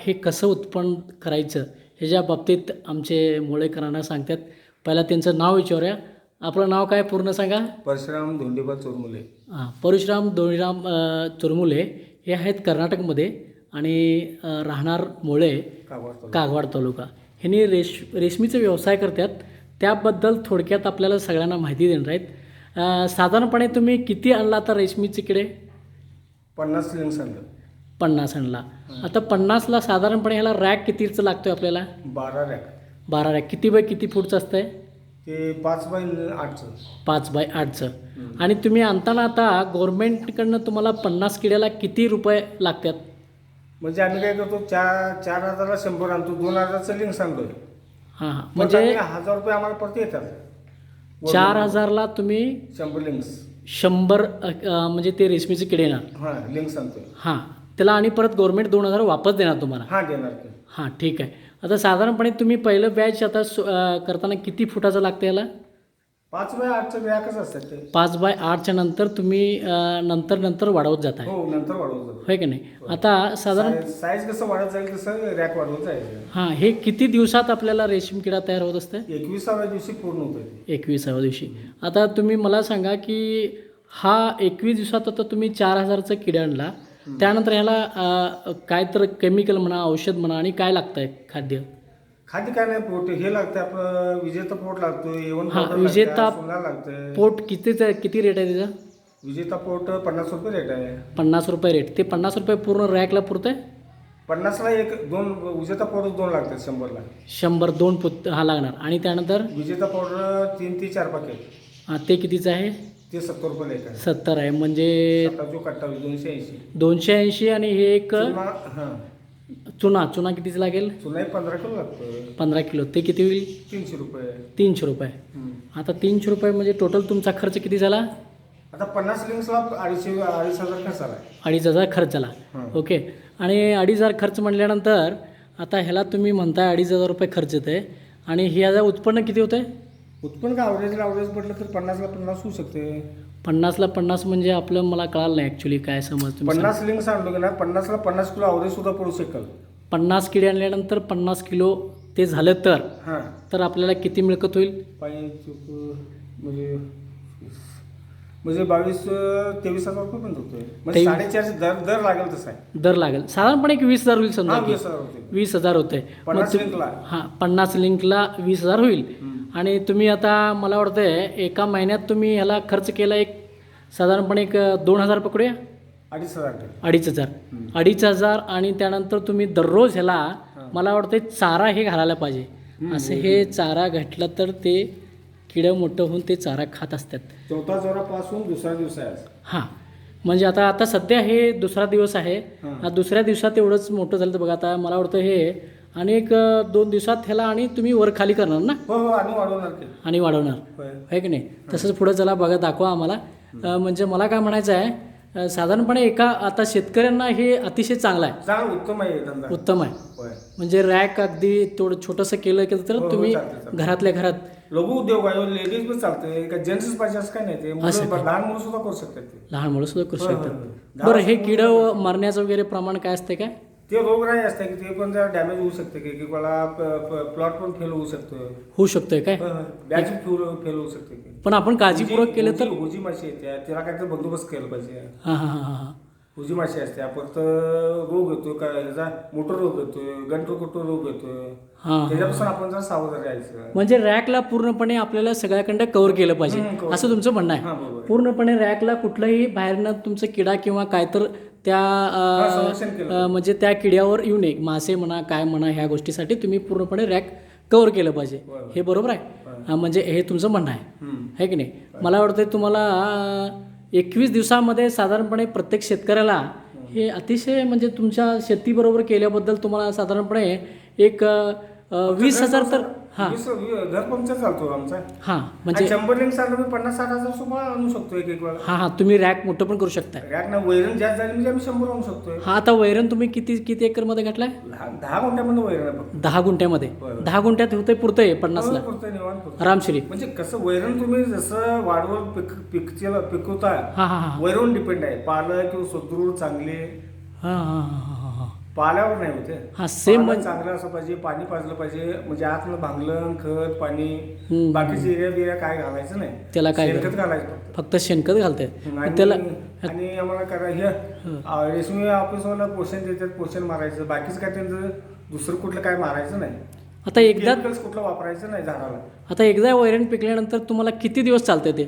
हे कसं उत्पन्न करायचं ह्याच्या बाबतीत आमचे मोळेकरांना सांगतात. पहिला त्यांचं नाव विचारूया. आपलं नाव काय पूर्ण सांगा? परशुराम धोंडीबा चोरमुले. परशुराम धोंडीराम चुरमुले हे आहेत कर्नाटकमध्ये आणि राहणार मोळे, कागवाड तालुका. ह्यांनी रेशमीचा व्यवसाय करतात. त्याबद्दल थोडक्यात आपल्याला सगळ्यांना माहिती देणार आहेत. साधारणपणे तुम्ही किती आणला तर रेशमीचे किडे? 50 लिंक्स आणलं. 50 आणला. आता 50ला साधारणपणे ह्याला रॅक कितीचं लागतोय आपल्याला? 12 रॅक. 12 रॅक. किती बाय किती फूटचं असतंय? ते 5 बाय 8चं. 5 बाय 8चं. आणि तुम्ही आणताना आता गव्हर्नमेंटकडनं तुम्हाला 50 किड्याला किती रुपये लागतात? म्हणजे आम्ही काय करतो 4,000ला 100 आणतो, 2,000चं लिंक्स आणतोय. हां हां. म्हणजे 1,000 रुपये आम्हाला परत येतात. 4,000ला तुम्ही 100 लिंक्स. 100 म्हणजे ते रेशमीचे किडे ना? हां, लिंक्स आणतोय. हां. त्याला आणि परत गव्हर्नमेंट 2,000 वापस देणार तुम्हाला? हां, देणार की. हां, ठीक आहे. आता साधारणपणे तुम्ही पहिलं बॅच आता करताना किती फुटाचं लागतं याला? 5 बाय 8चं रॅकच असतात ते. 5 बाय 8च्या नंतर तुम्ही नंतर वाढवत जात आहे, हो, नंतर वाढवतो. होय की नाही? आता साधारण साईज कसं वाढत जाईल तसं रॅक वाढवत जायचं. हां, हे किती दिवसात आपल्याला रेशीम किडा तयार होत असतं? 21व्या दिवशी पूर्ण होतं. 21व्या दिवशी. आता तुम्ही मला सांगा की हा 21 दिवसात आता तुम्ही 4,000चा किडा आणला, त्यानंतर ह्याला काय तर केमिकल म्हणा, औषध म्हणा आणि काय लागतंय खाद्य? खाद्य काय नाही, पोट हे लागतं आपलं, विजेता पोट लागतो, हां, विजेता लागतं. पोट किती रेट आहे त्याचा? विजेता पोट 50 रुपये रेट आहे. 50 रुपये रेट. ते 50 रुपये पूर्ण रॅकला पुरतंय? 50ला 2 विजेता पावडर 2 लागतात. 100ला 100 2 हा लागणार. आणि त्यानंतर विजेता पावडर 3 ते 4 पाकिट. हां, ते कितीचं आहे? ते 70 रुपये रेट आहे. 70 आहे. म्हणजे 280. 280. आणि हे एक हां, चुना कितीचं लागेल? चुना 15 किलो लागतो. 15 किलो. ते किती होईल? 300 रुपये. 300 रुपये. आता 300 रुपये म्हणजे टोटल तुमचा खर्च किती झाला? आता 50 लिंक्सला 2,500 खर्च आला. 2,500 खर्च झाला. ओके. आणि 2,500 खर्च म्हटल्यानंतर आता ह्याला तुम्ही म्हणताय 2,500 रुपये खर्च येते आणि ह्याचं उत्पन्न किती होतं आहे? उत्पन्न का ॲव्हरेज म्हटलं तर 50ला 50 होऊ शकते. 50ला 50 म्हणजे आपलं मला कळालं नाही ॲक्च्युली काय समज. 50 लिंक्स आणलो की ना, 50ला 50 किलो ॲव्हरेज सुद्धा पडू शकेल. 50 किडे आणल्यानंतर 50 किलो ते झालं तर आपल्याला किती मिळकत होईल? म्हणजे 22-23 हजार रुपये पण होतोय. म्हणजे 4.5 दर लागेल तसा आहे. दर लागेल साधारणपणे 20,000 होईल समजा. 20,000 होते. 20,000 होते. 50 लिंकला. हां, 50 लिंकला 20,000 होईल. आणि तुम्ही आता मला वाटतंय एका महिन्यात तुम्ही ह्याला खर्च केला एक साधारणपणे 2,000 पकडूया. 2,500. 2,500. आणि त्यानंतर तुम्ही दररोज ह्याला मला वाटतं चारा हे घालायला पाहिजे. असं हे चारा घातला तर ते किडं मोठं होऊन ते चारा खात असतात. 4थ्या जोरापासून दुसरा दिवस आहे. हां, म्हणजे आता सध्या हे दुसरा दिवस आहे. दुसऱ्या दिवसात एवढंच मोठं झालं तर बघा. आता मला वाटतं हे आणि 2 दिवसात ह्याला आणि तुम्ही वर खाली करणार ना? हो, आणि वाढवणार. आहे की नाही? तसंच पुढे चला बघा, दाखवा आम्हाला. म्हणजे मला काय म्हणायचं आहे, साधारणपणे आता शेतकऱ्यांना हे अतिशय चांगलं आहे. उत्तम आहे. म्हणजे रॅक अगदी थोडं छोटंसं केलं की तर तुम्ही घरातल्या घरात लघु उद्योग आहे. लेडीज पण चालते का, जेंट्स पाहिजे असं काय नाही. ते लहान मुलं सुद्धा करू शकतात. लहान मुलं सुद्धा करू शकतात. बरं, हे किडं मरण्याचं वगैरे प्रमाण काय असते काय? ते रोगराई असते की ते पण जरा डॅमेज होऊ शकते की कोणाला प्लॉट पण फेल होऊ शकतोय काय? बॅच फेल होऊ शकते. पण आपण काळजीपूर्वक केलं तर हुजी माशी येते, त्याला काहीतरी बंदोबस्त केला पाहिजे. हां. हुजी माशी असते. फक्त रोग येतो का, ह्याचा मोटर रोग येतोय, गंटकुटर रोग येतोय. त्याच्यापासून आपण जरा सावध राहायचं. म्हणजे रॅकला पूर्णपणे आपल्याला सगळ्याकडे कव्हर केलं पाहिजे असं तुमचं म्हणणं आहे? पूर्णपणे रॅकला कुठलाही बाहेरनं तुमचं किडा किंवा काय तर त्या म्हणजे त्या किड्यावर येऊ नये. मासे म्हणा, काय म्हणा, ह्या गोष्टीसाठी तुम्ही पूर्णपणे रॅक कव्हर केलं पाहिजे. हे बरोबर आहे? म्हणजे हे तुमचं म्हणणं आहे की नाही? मला वाटतं तुम्हाला 21 दिवसामध्ये साधारणपणे प्रत्येक शेतकऱ्याला हे अतिशय म्हणजे तुमच्या शेतीबरोबर केल्याबद्दल तुम्हाला साधारणपणे एक 20,000 तर घर पंक्चर चालतो आमचा. हां, म्हणजे 100 लिंक्स आणलं मी 50-60 हजार सुद्धा आणू शकतो एक वेळा. हां, तुम्ही रॅक मोठं पण करू शकता. रॅक ना वैरण जास्त झाली म्हणजे आम्ही 100 आणू शकतोय. हा, आता वैरण तुम्ही किती एकरमध्ये घातलाय? 10 गुंठ्यामध्ये वैरण आहे. 10 गुंठ्यामध्ये. 10 गुंठ्यात होते पुरतंय 50ला आरामशीरी. म्हणजे कसं वैरण तुम्ही जसं वाढवून पिकवता, हां वैरण डिपेंड आहे. पालक किंवा सदृढ चांगले. हां. पाल्यावर नाही होते. हां सेम पाला चांगलं असं पाहिजे, पाणी पाजलं पाहिजे, म्हणजे आतलं भांगलं खत पाणी बाकीचे एरिया बिरिया काय घालायचं नाही, त्याला काय शेणखत घालायचं फक्त शेणखत घालताय आणि त्याला. आणि आम्हाला करा हे रेशमी ऑफिसवाला पोषण देतात, पोषण मारायचं, बाकीचं काय त्यांचं दुसरं कुठलं काय मारायचं नाही. आता एकदा केमिकल्स कुठलं वापरायचं नाही झाडाला. आता एकदा वैरण पिकल्यानंतर तुम्हाला किती दिवस चालते ते?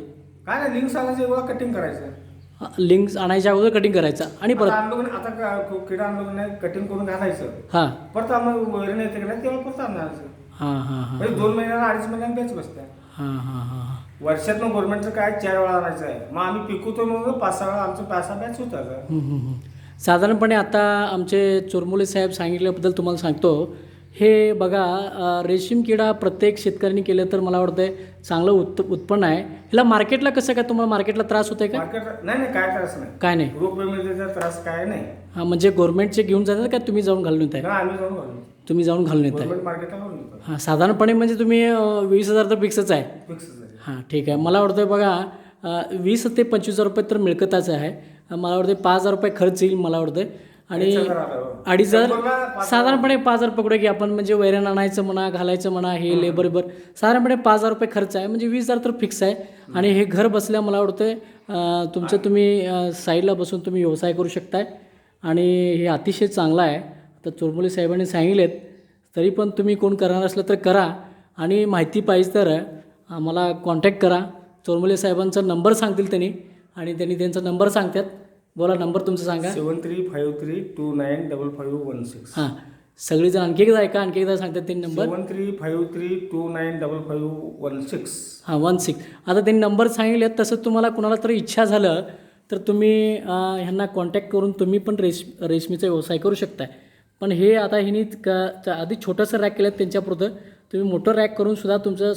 काय नाही, लिंक्स आला एवढा कटिंग करायचं. लिंक्स आणायच्या अगोदर कटिंग करायचं आणि परत आता किडा आणलं नाही कटिंग करून घालायचं, हां परत आम्हाला वैरण येते की नाही तेव्हा परत आणायचं. हां हां हां म्हणजे 2 महिन्याला 2.5 महिन्याला बेच बसते. हां हां हां वर्षातनं गव्हर्नमेंटचं काय 4 वेळा आणायचं आहे, मग आम्ही पिकवतो म्हणून 5-6 वेळा आमचं 5-6 बॅच होतात. साधारणपणे आता आमचे चोरमुले साहेब सांगितल्याबद्दल तुम्हाला सांगतो. हे बघा रेशीम किडा प्रत्येक शेतकऱ्यांनी केलं तर मला वाटतं चांगलं उत्पन्न आहे. ह्याला मार्केटला कसं काय, तुम्हाला मार्केटला त्रास होतोय का? मार्केट नाही काय त्रास नाही, काय नाही. रोग बेमारीचा त्रास काय नाही. हां म्हणजे गव्हर्नमेंटचे घेऊन जातात का तुम्ही जाऊन घालून येताय? आम्ही जाऊन घालून, तुम्ही जाऊन घालून येताय. गव्हर्नमेंट मार्केटला घालून येतो. हां साधारणपणे म्हणजे तुम्ही 20,000 तर फिक्सच आहे. फिक्स. हां ठीक आहे. मला वाटतं बघा 20 ते 25,000 रुपये तर मिळकतच आहे. मला वाटतं 5,000 रुपये खर्च येईल मला वाटतं आणि 2,500 साधारणपणे 5,000 पकडू की आपण, म्हणजे वैरण आणायचं म्हणा, घालायचं म्हणा, हे लेबर साधारणपणे 5,000 रुपये खर्च आहे, म्हणजे 20,000 तर फिक्स आहे. आणि हे घर बसल्या मला वाटतं तुमचं तुम्ही साईडला बसून तुम्ही व्यवसाय करू शकताय आणि हे अतिशय चांगलं आहे. तर चोरमुले साहेबांनी सांगितलेत, तरी पण तुम्ही कोण करणार असलं तर करा आणि माहिती पाहिजे तर मला कॉन्टॅक्ट करा. चोरमुले साहेबांचा नंबर सांगतील त्यांनी आणि त्यांनी त्यांचा नंबर सांगतात. बोला नंबर तुमचं सांगा. 7353295516. हां सगळीजण आणखी एकदा ऐका, आणखी एकदा सांगतात त्यांनी नंबर 7353295516. हां 16. आता त्यांनी नंबर सांगितले, तसं तुम्हाला कुणाला तरी इच्छा झालं तर तुम्ही ह्यांना कॉन्टॅक्ट करून तुम्ही पण रेशमीचा व्यवसाय करू शकताय. पण हे आता ह्यांनी आधी छोटंसं रॅक केलं त्यांच्यापुरतं, तुम्ही मोठं रॅक करून सुद्धा तुमचं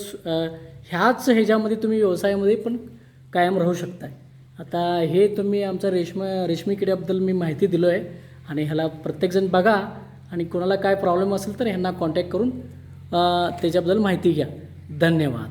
ह्याच ह्याच्यामध्ये तुम्ही व्यवसायामध्ये पण कायम राहू शकताय. आता हे तुम्ही आमचा रेशमी किड्याबद्दल मी माहिती दिलो आहे आणि ह्याला प्रत्येकजण बघा आणि कोणाला काय प्रॉब्लेम असेल तर ह्यांना कॉन्टॅक्ट करून त्याच्याबद्दल माहिती घ्या. धन्यवाद.